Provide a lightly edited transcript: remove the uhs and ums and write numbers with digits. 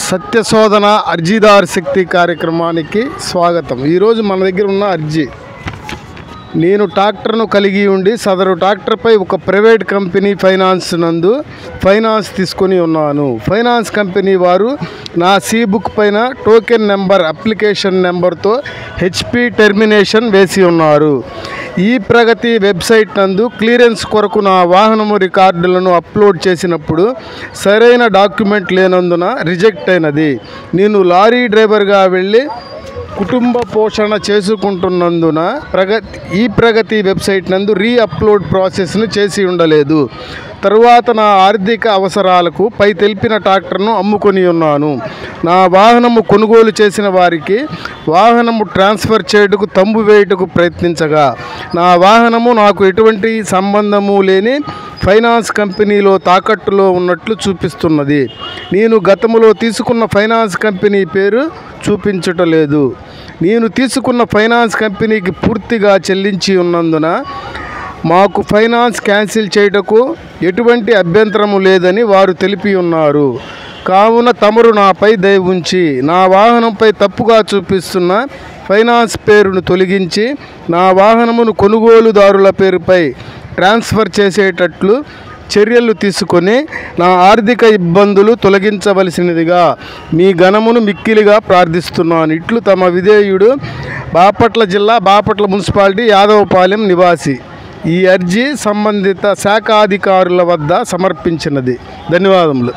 సత్యశోధన అర్జీదారు శక్తి కార్యక్రమానికి స్వాగతం. ఈరోజు మన దగ్గర ఉన్న అర్జీ, నేను ట్రాక్టర్ను కలిగి ఉండి సదరు ట్రాక్టర్పై ఒక ప్రైవేట్ కంపెనీ ఫైనాన్స్ తీసుకొని ఉన్నాను. ఫైనాన్స్ కంపెనీ వారు నా సీబుక్ పైన టోకెన్ నెంబర్, అప్లికేషన్ నెంబర్తో హెచ్పి టెర్మినేషన్ వేసి ఉన్నారు. ఈ ప్రగతి వెబ్సైట్ నందు క్లియరెన్స్ కొరకు నా వాహనము రికార్డులను అప్లోడ్ చేసినప్పుడు సరైన డాక్యుమెంట్ లేనందున రిజెక్ట్ అయినది. నేను లారీ డ్రైవర్గా వెళ్ళి కుటుంబ పోషణ చేసుకుంటున్నందున ఈ ప్రగతి వెబ్సైట్ నందు అప్లోడ్ ప్రాసెస్ను చేసి ఉండలేదు. తరువాత నా ఆర్థిక అవసరాలకు పై తెలిపిన ట్రాక్టర్ను అమ్ముకొని ఉన్నాను. నా వాహనము కొనుగోలు చేసిన వారికి వాహనము ట్రాన్స్ఫర్ చేయుటకు తంబు వేయుటకు ప్రయత్నించగా నా వాహనము నాకు ఎటువంటి సంబంధము లేని ఫైనాన్స్ కంపెనీలో తాకట్టులో ఉన్నట్లు చూపిస్తున్నది. నేను గతంలో తీసుకున్న ఫైనాన్స్ కంపెనీ పేరు చూపించటలేదు. నేను తీసుకున్న ఫైనాన్స్ కంపెనీకి పూర్తిగా చెల్లించి ఉన్నందున మాకు ఫైనాన్స్ క్యాన్సిల్ చేయుటకు ఎటువంటి అభ్యంతరము లేదని వారు తెలిపి ఉన్నారు. కావున తమరు నాపై దయ ఉంచి నా వాహనంపై తప్పుగా చూపిస్తున్న ఫైనాన్స్ పేరును తొలగించి నా వాహనమును కొనుగోలుదారుల పేరుపై ట్రాన్స్ఫర్ చేసేటట్లు చర్యలు తీసుకొని నా ఆర్థిక ఇబ్బందులు తొలగించవలసినదిగా మీ ఘనమును మిక్కిలిగా ప్రార్థిస్తున్నాను. ఇట్లు తమ విధేయుడు, బాపట్ల జిల్లా, బాపట్ల మున్సిపాలిటీ, యాదవపాలెం నివాసి. ఈ అర్జీ సంబంధిత శాఖాధికారుల వద్ద సమర్పించినది. ధన్యవాదములు.